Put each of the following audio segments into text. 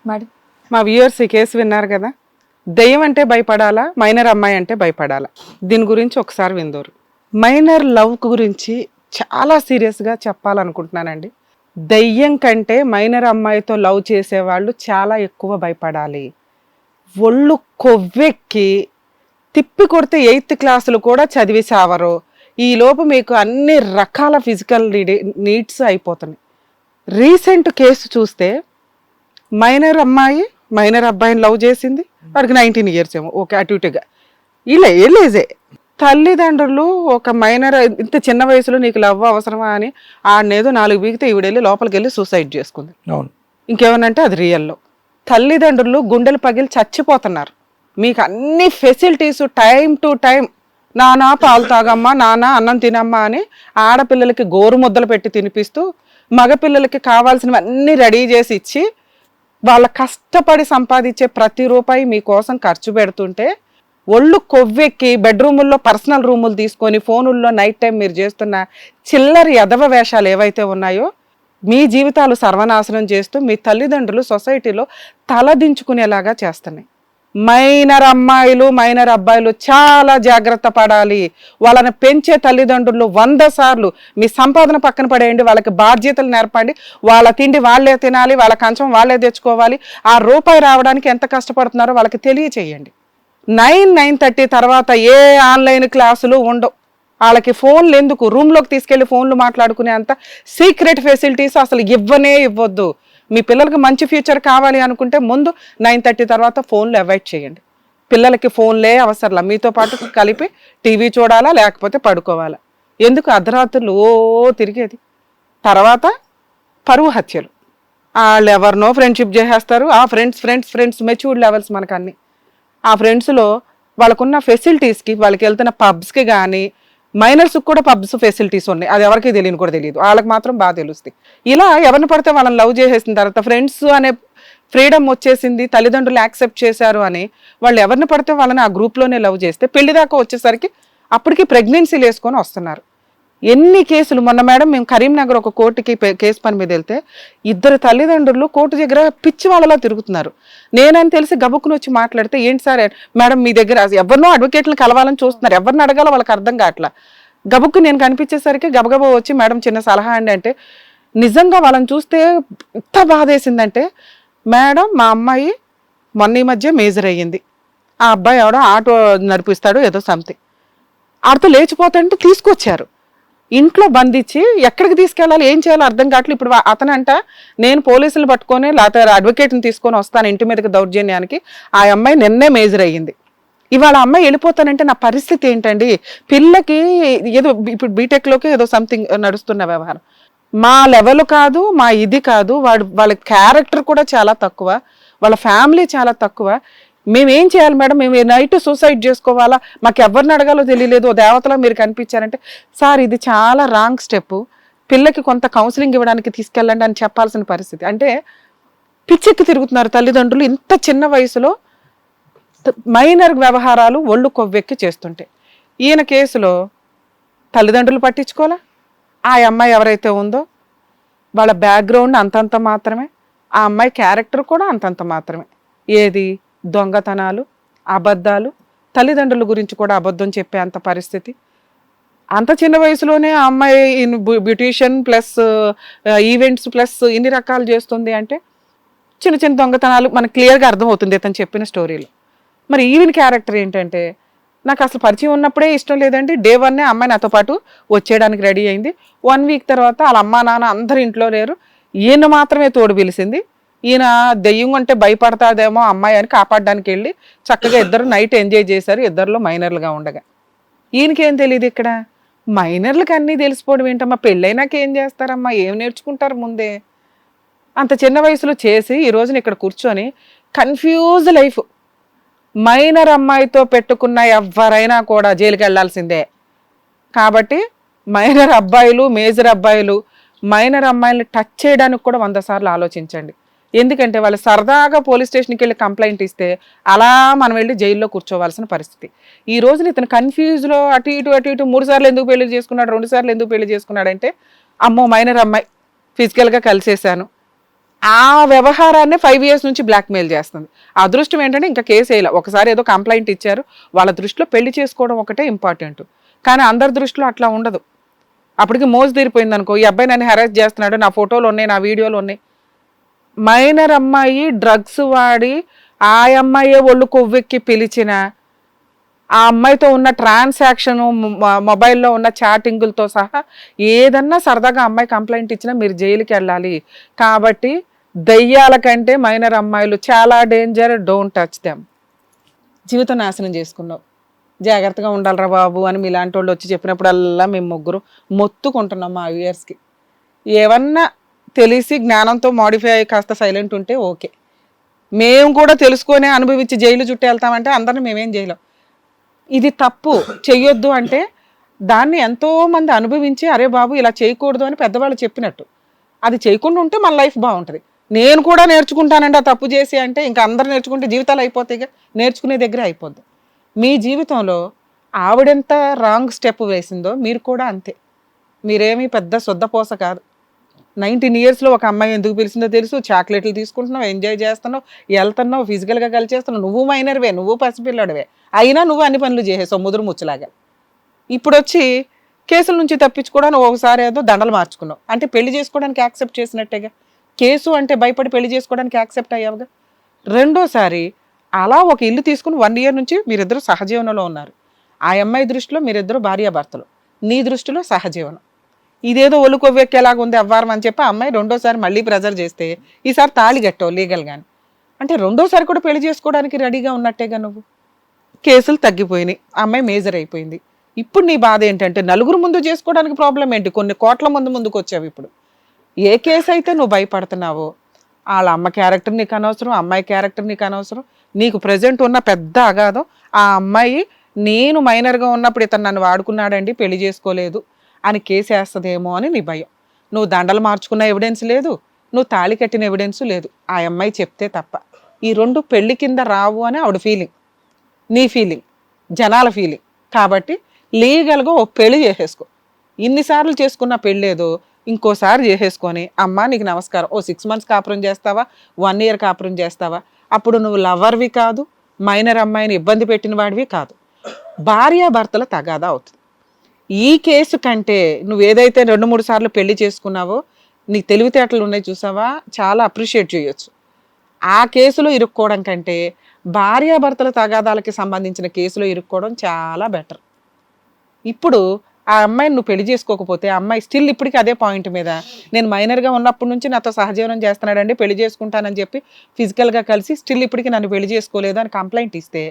Madam మా viewers ఈ case విన్నారు కదా. దెయ్యం అంటే భయపడాలా, మైనర్ అమ్మాయి అంటే భయపడాలా? దీని గురించి ఒకసారి విందోరు. మైనర్ లవ్ గురించి చాలా సీరియస్గా చెప్పాలనుకుంటున్నానండి. దెయ్యం కంటే మైనర్ అమ్మాయితో లవ్ చేసేవాళ్ళు చాలా ఎక్కువ భయపడాలి. ఒళ్ళు కొవ్వెక్కి తిప్పి కొడితే 8th క్లాసులు కూడా చదివి సావరు. ఈలోపు మీకు అన్ని రకాల ఫిజికల్ నీడ్స్ అయిపోతున్నాయి. రీసెంట్ కేసు చూస్తే మైనర్ అమ్మాయి మైనర్ అబ్బాయిని లవ్ చేసింది. వాడికి 19 years ఏమో, ఓకే, అటు ఇటుగా ఇలా ఏలేజే. తల్లిదండ్రులు ఒక మైనర్ ఇంత చిన్న వయసులో నీకు లవ్ అవసరమా అని ఆడనేదో 4 బీగితే ఈవిడెళ్ళి లోపలికి వెళ్ళి సూసైడ్ చేసుకుంది. ఇంకేమనంటే అది రియల్లో. తల్లిదండ్రులు గుండెలు పగిలి చచ్చిపోతున్నారు. మీకు అన్ని ఫెసిలిటీస్ టైం టు టైం, నానా పాలు తాగమ్మా, నానా అన్నం తినమ్మా అని ఆడపిల్లలకి గోరు ముద్దలు పెట్టి తినిపిస్తూ, మగపిల్లలకి కావాల్సినవన్నీ రెడీ చేసి ఇచ్చి, వాళ్ళ కష్టపడి సంపాదించే ప్రతి రూపాయి మీకోసం ఖర్చు పెడుతుంటే ఒళ్ళు కొవ్వెక్కి బెడ్రూముల్లో పర్సనల్ రూములు తీసుకొని ఫోనుల్లో నైట్ టైం మీరు చేస్తున్న చిల్లరి ఎదవ వేషాలు ఏవైతే ఉన్నాయో మీ జీవితాలు సర్వనాశనం చేస్తూ మీ తల్లిదండ్రులు సొసైటీలో తలదించుకునేలాగా చేస్తున్నాయి. మైనర్ అమ్మాయిలు మైనర్ అబ్బాయిలు చాలా జాగ్రత్త పడాలి. వాళ్ళని పెంచే తల్లిదండ్రులు 100 సార్లు మీ సంపాదన పక్కన పడేయండి, వాళ్ళకి బాధ్యతలు నేర్పండి. వాళ్ళ తిండి వాళ్ళే తినాలి, వాళ్ళ కంచం వాళ్ళే తెచ్చుకోవాలి. ఆ రూపాయి రావడానికి ఎంత కష్టపడుతున్నారో వాళ్ళకి తెలియచేయండి. 9-9:30 తర్వాత ఏ ఆన్లైన్ క్లాసులు ఉండవు. వాళ్ళకి ఫోన్లు ఎందుకు, రూమ్లోకి తీసుకెళ్లి ఫోన్లు మాట్లాడుకునే అంత సీక్రెట్ ఫెసిలిటీస్ అసలు ఇవ్వద్దు. మీ పిల్లలకి మంచి ఫ్యూచర్ కావాలి అనుకుంటే ముందు 9:30 తర్వాత ఫోన్లు అవాయిడ్ చేయండి. పిల్లలకి ఫోన్లే అవసరంలా, మీతో పాటు కలిపి టీవీ చూడాలా లేకపోతే పడుకోవాలా. ఎందుకు అర్ధరాత్రులు తిరిగేది. తర్వాత పరువు హత్యలు, వాళ్ళు ఎవరినో ఫ్రెండ్షిప్ చేసేస్తారు. ఆ ఫ్రెండ్స్ మెచ్యూర్డ్ లెవెల్స్ మనకు అన్ని. ఆ ఫ్రెండ్స్లో వాళ్ళకున్న ఫెసిలిటీస్కి, వాళ్ళకి వెళ్తున్న పబ్స్కి కానీ, మైనర్స్కి కూడా పబ్స్ ఫెసిలిటీస్ ఉన్నాయి, అది ఎవరికి తెలియని కూడా తెలియదు, వాళ్ళకి మాత్రం బాగా తెలుస్తాయి. ఇలా ఎవరిని పడితే వాళ్ళని లవ్ చేసేసిన తర్వాత ఫ్రెండ్స్ అనే ఫ్రీడమ్ వచ్చేసింది, తల్లిదండ్రులు యాక్సెప్ట్ చేశారు అని వాళ్ళు ఎవరిని పడితే వాళ్ళని ఆ గ్రూప్లోనే లవ్ చేస్తే పెళ్లి దాకా వచ్చేసరికి అప్పటికి ప్రెగ్నెన్సీలు వేసుకొని వస్తున్నారు. ఎన్ని కేసులు. మొన్న మేడం మేము కరీంనగర్ ఒక కోర్టుకి కేసు పని మీద వెళ్తే 2 తల్లిదండ్రులు కోర్టు దగ్గర పిచ్చి వాళ్ళలా తిరుగుతున్నారు. నేనని తెలిసి గబుక్కుని వచ్చి మాట్లాడితే, ఏంటి సార్ మేడం మీ దగ్గర ఎవరినో అడ్వకేట్లను కలవాలని చూస్తున్నారు, ఎవరిని అడగాలో వాళ్ళకి అర్థం కావట్లా. గబుక్కు నేను కనిపించేసరికి గబగబా వచ్చి మేడం చిన్న సలహా అండి అంటే, నిజంగా వాళ్ళని చూస్తే ఎంత బాధేసిందంటే, మేడం మా అమ్మాయి మొన్న ఈ మధ్య మేజర్ అయ్యింది, ఆ అబ్బాయి ఎవడో ఆటో నడిపిస్తాడు ఏదో సంథింగ్, ఆడితో లేచిపోతాంటే తీసుకొచ్చారు. ఇంట్లో బంధించి ఎక్కడికి తీసుకెళ్ళాలి, ఏం చేయాలో అర్థం కావట్లేదు. ఇప్పుడు అతనంట నేను పోలీసులు పట్టుకొని లేకపోతే అడ్వకేట్ని తీసుకొని వస్తాను ఇంటి మీదకి దౌర్జన్యానికి. ఆ అమ్మాయి నిన్నే మేజర్ అయ్యింది, ఇవాళ అమ్మాయి వెళ్ళిపోతానంటే నా పరిస్థితి ఏంటండి? పిల్లకి ఏదో ఇప్పుడు బీటెక్లోకి ఏదో సంథింగ్ నడుస్తున్న వ్యవహారం. మా లెవెల్ కాదు, మా ఇది కాదు, వాళ్ళ క్యారెక్టర్ కూడా చాలా తక్కువ, వాళ్ళ ఫ్యామిలీ చాలా తక్కువ. మేమేం చేయాలి మేడం? మేము నైట్ సూసైడ్ చేసుకోవాలా? మాకు ఎవరిని అడగాలో తెలియలేదు, దేవతలో మీరు కనిపించారంటే, సార్ ఇది చాలా రాంగ్ స్టెప్, పిల్లకి కొంత కౌన్సిలింగ్ ఇవ్వడానికి తీసుకెళ్ళండి అని చెప్పాల్సిన పరిస్థితి. అంటే పిచ్చెక్కి తిరుగుతున్నారు తల్లిదండ్రులు ఇంత చిన్న వయసులో. మైనర్ వ్యవహారాలు ఒళ్ళు కొవ్వెక్కి చేస్తుంటే ఈయన కేసులో తల్లిదండ్రులు పట్టించుకోవాలా. ఆ అమ్మాయి ఎవరైతే ఉందో వాళ్ళ బ్యాక్గ్రౌండ్ అంతంత మాత్రమే, ఆ అమ్మాయి క్యారెక్టర్ కూడా అంతంత మాత్రమే. ఏది దొంగతనాలు, అబద్ధాలు, తల్లిదండ్రుల గురించి కూడా అబద్ధం చెప్పే అంత పరిస్థితి. అంత చిన్న వయసులోనే ఆ అమ్మాయి బ్యూటీషియన్ ప్లస్ ఈవెంట్స్ ప్లస్ ఇన్ని రకాలు చేస్తుంది అంటే చిన్న చిన్న దొంగతనాలు మనకు క్లియర్గా అర్థమవుతుంది ఇతను చెప్పిన స్టోరీలో. మరి ఈవెన్ క్యారెక్టర్ ఏంటంటే, నాకు అసలు పరిచయం ఉన్నప్పుడే ఇష్టం లేదండి, డే 1 అమ్మాయి నాతో పాటు వచ్చేయడానికి రెడీ అయింది. 1 week తర్వాత వాళ్ళ అమ్మా నాన్న అందరు ఇంట్లో లేరు, ఈయన మాత్రమే తోడు పిలిచింది. ఈయన దెయ్యం అంటే భయపడతాదేమో అమ్మాయి అని కాపాడడానికి వెళ్ళి చక్కగా ఇద్దరు నైట్ ఎంజాయ్ చేశారు, ఇద్దరిలో మైనర్లుగా ఉండగా. ఈయనకేం తెలియదు ఇక్కడ. మైనర్లకు అన్నీ తెలిసిపోవడం ఏంటమ్మా? పెళ్ళైనాక ఏం చేస్తారమ్మా? ఏం నేర్చుకుంటారు ముందే? అంత చిన్న వయసులో చేసి ఈ రోజున ఇక్కడ కూర్చొని కన్ఫ్యూజ్ లైఫ్. మైనర్ అమ్మాయితో పెట్టుకున్న ఎవరైనా కూడా జైలుకి వెళ్లాల్సిందే. కాబట్టి మైనర్ అబ్బాయిలు, మేజర్ అబ్బాయిలు మైనర్ అమ్మాయిల్ని టచ్ చేయడానికి కూడా 100 సార్లు ఆలోచించండి. ఎందుకంటే వాళ్ళు సరదాగా పోలీస్ స్టేషన్కి వెళ్ళి కంప్లైంట్ ఇస్తే అలా మనం వెళ్ళి జైల్లో కూర్చోవాల్సిన పరిస్థితి. ఈ రోజున ఇతను కన్ఫ్యూజ్లో అటు ఇటు 3 సార్లు ఎందుకు పెళ్లి చేసుకున్నాడు, 2 సార్లు ఎందుకు పెళ్లి చేసుకున్నాడంటే, అమ్మో మైనర్ అమ్మాయి ఫిజికల్గా కలిసేసాను, ఆ వ్యవహారాన్ని 5 years నుంచి బ్లాక్మెయిల్ చేస్తుంది. అదృష్టం ఏంటంటే ఇంకా కేసు వేయాలి. ఒకసారి ఏదో కంప్లైంట్ ఇచ్చారు, వాళ్ళ దృష్టిలో పెళ్లి చేసుకోవడం ఒకటే ఇంపార్టెంట్. కానీ అందరి దృష్టిలో అట్లా ఉండదు. అప్పటికి మోజు తీరిపోయింది అనుకో, ఈ అబ్బాయి నన్ను హెరాస్ చేస్తున్నాడు, నా ఫోటోలు ఉన్నాయి, నా వీడియోలు ఉన్నాయి. మైనర్ అమ్మాయి డ్రగ్స్ వాడి ఆ అమ్మాయే ఒళ్ళు కొవ్వెక్కి పిలిచిన ఆ అమ్మాయితో ఉన్న ట్రాన్సాక్షన్, మొబైల్లో ఉన్న చాటింగులతో సహా ఏదన్నా సరదాగా అమ్మాయి కంప్లైంట్ ఇచ్చినా మీరు జైలుకి వెళ్ళాలి. కాబట్టి దయ్యాల కంటే మైనర్ అమ్మాయిలు చాలా డేంజర్, డోంట్ టచ్ దెమ్. జీవితం నాశనం చేసుకున్నావు, జాగ్రత్తగా ఉండాలిరా బాబు అని మీలాంటి వాళ్ళు వచ్చి చెప్పినప్పుడల్లా మేము ముగ్గురు మొత్తుకుంటున్నాం మా వ్యూయర్స్కి. ఏమన్నా తెలిసి జ్ఞానంతో మాడిఫై అయ్యి కాస్త సైలెంట్ ఉంటే ఓకే. మేము కూడా తెలుసుకొని అనుభవించి జైలు చుట్టూ వెళ్తామంటే అందరిని మేమేం చేయలేం. ఇది తప్పు చెయ్యొద్దు అంటే దాన్ని ఎంతోమంది అనుభవించి అరే బాబు ఇలా చేయకూడదు అని పెద్దవాళ్ళు చెప్పినట్టు అది చేయకుండా ఉంటే మన లైఫ్ బాగుంటుంది. నేను కూడా నేర్చుకుంటానండి ఆ తప్పు చేసి అంటే ఇంకా అందరు నేర్చుకుంటే జీవితాలు అయిపోతాయిగా, నేర్చుకునే దగ్గర అయిపోద్ది. మీ జీవితంలో ఆవిడెంత రాంగ్ స్టెప్ వేసిందో మీరు కూడా అంతే. మీరేమీ పెద్ద శుద్ధపోస కాదు. 19 yearsలో ఒక అమ్మాయి ఎందుకు పిలిచిందో తెలుసు, చాక్లెట్లు తీసుకుంటున్నావు, ఎంజాయ్ చేస్తున్నావు, వెళ్తున్నావు, ఫిజికల్గా కలిసి చేస్తున్నావు. నువ్వు మైనర్వే, నువ్వు పసిపిల్లడివే, అయినా నువ్వు అన్ని పనులు చేసేసావు ముదురు ముచ్చలాగా. ఇప్పుడు వచ్చి కేసుల నుంచి తప్పించుకోవడానికి ఒకసారి ఏదో దండలు మార్చుకున్నావు అంటే పెళ్లి చేసుకోవడానికి యాక్సెప్ట్ చేసినట్టేగా. కేసు అంటే భయపడి పెళ్లి చేసుకోవడానికి యాక్సెప్ట్ అయ్యావుగా. రెండోసారి అలా ఒక ఇల్లు తీసుకుని 1 year నుంచి మీరిద్దరు సహజీవనంలో ఉన్నారు. ఆ అమ్మాయి దృష్టిలో మీరిద్దరు భార్యాభర్తలు, నీ దృష్టిలో సహజీవనం. ఇదేదో ఒళ్ళు కొవ్వెక్కేలాగా ఉంది అవ్వారం అని చెప్పి అమ్మాయి రెండోసారి మళ్ళీ ప్రెజర్ చేస్తే ఈసారి తాళి కట్టావు లీగల్గాని. అంటే రెండోసారి కూడా పెళ్లి చేసుకోవడానికి రెడీగా ఉన్నట్టేగా నువ్వు. కేసులు తగ్గిపోయినాయి, అమ్మాయి మేజర్ అయిపోయింది. ఇప్పుడు నీ బాధ ఏంటంటే నలుగురు ముందు చేసుకోవడానికి ప్రాబ్లం ఏంటి, కొన్ని కోట్ల మంది ముందుకు వచ్చావు. ఇప్పుడు ఏ కేసు అయితే నువ్వు భయపడుతున్నావో వాళ్ళ అమ్మ క్యారెక్టర్ నీకు అనవసరం, అమ్మాయి క్యారెక్టర్ నీకు అనవసరం. నీకు ప్రజెంట్ ఉన్న పెద్ద అగాధం ఆ అమ్మాయి నేను మైనర్గా ఉన్నప్పుడు ఇతను నన్ను వాడుకున్నాడండి పెళ్లి చేసుకోలేదు అని కేసు వేస్తుందేమో అని నీ భయం. నువ్వు దండలు మార్చుకున్న ఎవిడెన్స్ లేదు, నువ్వు తాళి కట్టిన ఎవిడెన్స్ లేదు, ఆ అమ్మాయి చెప్తే తప్ప. ఈ రెండు పెళ్లి కింద రావు అని ఆవిడ ఫీలింగ్, నీ ఫీలింగ్, జనాల ఫీలింగ్. కాబట్టి లీగల్గా ఓ పెళ్లి చేసేసుకో. ఇన్నిసార్లు చేసుకున్న పెళ్ళేదో ఇంకోసారి చేసేసుకొని అమ్మ నీకు నమస్కారం, ఓ 6 months కాపురం చేస్తావా, 1 year కాపురం చేస్తావా. అప్పుడు నువ్వు లవర్వి కాదు, మైనర్ అమ్మాయిని ఇబ్బంది పెట్టిన వాడివి కాదు, భార్యాభర్తల తగాదా అవుతుంది. ఈ కేసు కంటే నువ్వు ఏదైతే 2-3 సార్లు పెళ్లి చేసుకున్నావో నీ తెలివితేటలు ఉన్నాయి చూసావా, చాలా అప్రిషియేట్ చేయొచ్చు. ఆ కేసులో ఇరుక్కోవడం కంటే భార్యాభర్తల తగాదాలకి సంబంధించిన కేసులో ఇరుక్కోవడం చాలా బెటర్. ఇప్పుడు ఆ అమ్మాయిని నువ్వు పెళ్లి చేసుకోకపోతే ఆ అమ్మాయి స్టిల్ ఇప్పటికీ అదే పాయింట్ మీద నేను మైనర్గా ఉన్నప్పటి నుంచి నాతో సహజీవనం చేస్తున్నాడండి పెళ్లి చేసుకుంటానని చెప్పి ఫిజికల్గా కలిసి స్టిల్ ఇప్పటికీ నన్ను పెళ్లి చేసుకోలేదు అని కంప్లైంట్ ఇస్తే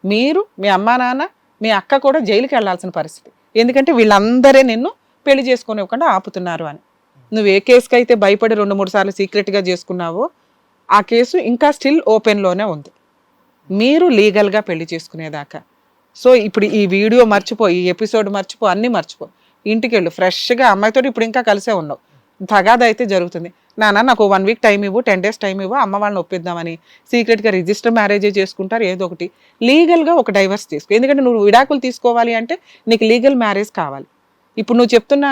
మీరు, మీ అమ్మా నాన్న, మీ అక్క కూడా జైలుకి వెళ్లాల్సిన పరిస్థితి. ఎందుకంటే వీళ్ళందరే నిన్ను పెళ్లి చేసుకోనివ్వకుండా ఆపుతున్నారు అని. నువ్వు ఏ కేసుకి అయితే భయపడి 2-3 సార్లు సీక్రెట్గా చేసుకున్నావో ఆ కేసు ఇంకా స్టిల్ ఓపెన్లోనే ఉంది. మీరు లీగల్గా పెళ్లి చేసుకునేదాకా. సో ఇప్పుడు ఈ వీడియో మర్చిపో, ఈ ఎపిసోడ్ మర్చిపో, అన్నీ మర్చిపో, ఇంటికి వెళ్ళు ఫ్రెష్గా. అమ్మాయితో ఇప్పుడు ఇంకా కలిసే ఉన్నావు, తగాద అయితే జరుగుతుంది. నాన్న నాకు 1 week టైం ఇవ్వు, 10 days టైం ఇవ్వు, అమ్మ వాళ్ళని ఒప్పిద్దామని సీక్రెట్గా రిజిస్టర్ మ్యారేజే చేసుకుంటారు. ఏదో ఒకటి లీగల్గా ఒక డైవర్స్ తీసుకో. ఎందుకంటే నువ్వు విడాకులు తీసుకోవాలి అంటే నీకు లీగల్ మ్యారేజ్ కావాలి. ఇప్పుడు నువ్వు చెప్తున్న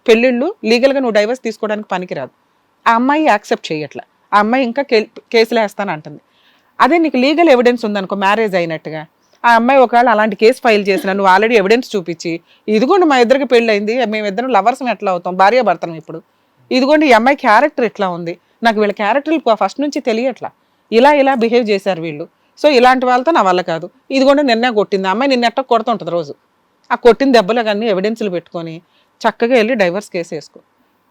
పెళ్ళిళ్ళు లీగల్గా నువ్వు డైవర్స్ తీసుకోవడానికి పనికిరాదు. ఆ అమ్మాయి యాక్సెప్ట్ చేయట్లా, ఆ అమ్మాయి ఇంకా కేసులు వేస్తాను అంటుంది. అదే నీకు లీగల్ ఎవిడెన్స్ ఉందనుకో మ్యారేజ్ అయినట్టుగా, ఆ అమ్మాయి ఒకవేళ అలాంటి కేసు ఫైల్ చేసినా నువ్వు ఆల్రెడీ ఎవిడెన్స్ చూపించి ఇదిగోండి మా ఇద్దరికి పెళ్ళి అయింది, మేమిద్దరం లవర్స్ ఎట్లా అవుతాం, భార్యాభర్తలం, ఇప్పుడు ఇదిగోండి ఈ అమ్మాయి క్యారెక్టర్ ఎట్లా ఉంది, నాకు వీళ్ళ క్యారెక్టర్లు ఫస్ట్ నుంచి తెలియట్లా, ఇలా బిహేవ్ చేశారు వీళ్ళు, సో ఇలాంటి వాళ్ళతో నా వల్ల కాదు, ఇదిగోండి నిన్నే కొట్టింది అమ్మాయి, నిన్నెట్ట కొడుతుంటుంది రోజు, ఆ కొట్టిన దెబ్బలు కానీ ఎవిడెన్స్లు పెట్టుకొని చక్కగా వెళ్ళి డైవర్స్ కేసు వేసుకో.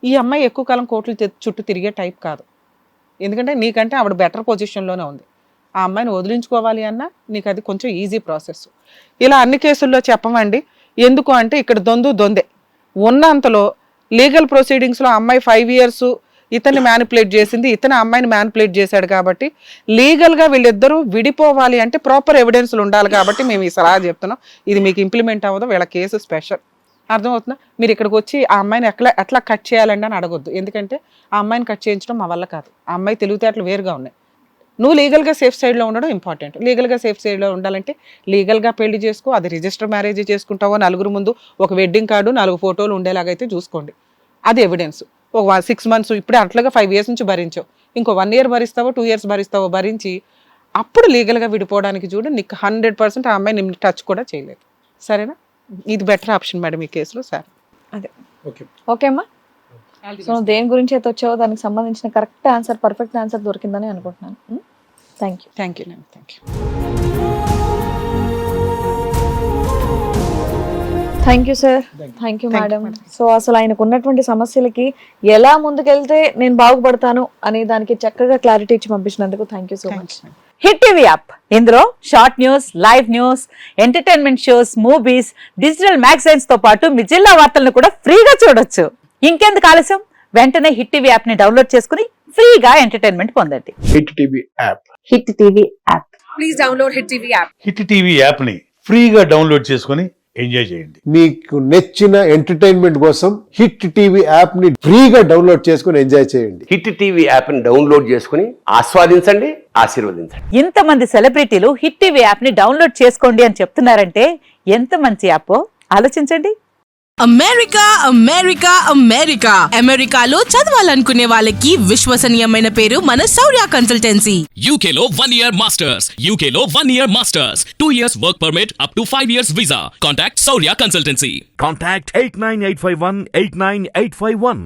ఈ అమ్మాయి ఎక్కువ కాలం కోర్టులు చుట్టూ తిరిగే టైప్ కాదు. ఎందుకంటే నీకంటే ఆవిడ బెటర్ పొజిషన్లోనే ఉంది. ఆ అమ్మాయిని వదిలించుకోవాలి అన్నా నీకు అది కొంచెం ఈజీ ప్రాసెస్. ఇలా అన్ని కేసుల్లో చెప్పమండి. ఎందుకు అంటే ఇక్కడ దొందే ఉన్నంతలో లీగల్ ప్రొసీడింగ్స్లో అమ్మాయి 5 years ఇతన్ని మ్యానిపులేట్ చేసింది, ఇతను అమ్మాయిని మ్యానిపులేట్ చేశాడు. కాబట్టి లీగల్గా వీళ్ళిద్దరూ విడిపోవాలి అంటే ప్రాపర్ ఎవిడెన్స్లు ఉండాలి. కాబట్టి మేము ఈ సలహా చెప్తున్నాం. ఇది మీకు ఇంప్లిమెంట్ అవ్వదు, వీళ్ళ కేసు స్పెషల్. అర్థమవుతుందా? మీరు ఇక్కడికి వచ్చి ఆ అమ్మాయిని ఎట్లా కట్ చేయాలండి అని అడగొద్దు. ఎందుకంటే ఆ అమ్మాయిని కట్ చేయించడం మా వల్ల కాదు. ఆ అమ్మాయి తెలివితేటలు వేరుగా ఉన్నాయి. నువ్వు లీగల్గా సేఫ్ సైడ్లో ఉండడం ఇంపార్టెంట్. లీగల్గా సేఫ్ సైడ్లో ఉండాలంటే లీగల్గా పెళ్లి చేసుకో. అది రిజిస్టర్ మ్యారేజ్ చేసుకుంటావో, నలుగురు ముందు ఒక వెడ్డింగ్ కార్డు 4 photos ఉండేలాగైతే చూసుకోండి. అది ఎవిడెన్స్. ఒక 6 months ఇప్పుడే అట్లాగా 5 years నుంచి భరించావు. ఇంకో 1 year భరిస్తావో 2 years భరిస్తావో భరించి అప్పుడు లీగల్గా విడిపోవడానికి చూడు, నీకు 100% ఆ అమ్మాయి నిన్ను టచ్ కూడా చేయలేదు. సరేనా? ఇది బెటర్ ఆప్షన్ మేడం ఈ కేసులో. సరే అదే ఓకే అమ్మా. సో నువ్వు దేని గురించి అయితే వచ్చావో దానికి సంబంధించిన కరెక్ట్ ఆన్సర్, పర్ఫెక్ట్ ఆన్సర్ దొరికిందని అనుకుంటున్నాను. Thank you. Thank you madam. Thank you. Thank you sir. Thank you madam. So అసలు ఆయనకు ఉన్నటువంటి సమస్యలకి ఎలా ముందుకెళ్తే నేను బాగుపడతాను అనే దానికి చక్కగా క్లారిటీ ఇచ్చి పంపించినందుకు thank you so much. Hit TV app, ఇందులో short news, live news, entertainment shows, movies, digital magazines తో పాటు మీ జిల్లా వార్తలను కూడా ఫ్రీగా చూడొచ్చు. ఇంకెందుకు ఆలస్యం, వెంటనే హిట్ టీవీ యాప్ ని డౌన్లోడ్ చేసుకుని ఫ్రీగా ఎంటర్టైన్మెంట్ పొందండి. Hit TV app. Hit TV app. Please download hit TV app. Hit TV app ని ఫ్రీగా డౌన్లోడ్ చేసుకొని ఎంజాయ్ చేయండి. మీకు నచ్చిన ఎంటర్టైన్మెంట్ కోసం హిట్ టీవీ యాప్ ని ఫ్రీగా డౌన్లోడ్ చేసుకొని ఎంజాయ్ చేయండి. హిట్ టీవీ యాప్ ని డౌన్లోడ్ చేసుకుని ఆస్వాదించండి, ఆశీర్వదించండి. ఇంతమంది సెలబ్రిటీలు హిట్ టీవీ యాప్ ని డౌన్లోడ్ చేసుకోండి అని చెప్తున్నారంటే ఎంత మంచి యాప్ ఆలోచించండి. అమెరికా అమెరికా అమెరికా అమెరికాలో చదవాలనుకునే వాళ్ళకి విశ్వసనీయమైన పేరు మన శౌర్య కన్సల్టెన్సీ. UK లో 1 year masters, UK లో 1 year masters, 2 years work permit up to 5 years visa. Contact Saurya Consultancy. Contact 89851 89851.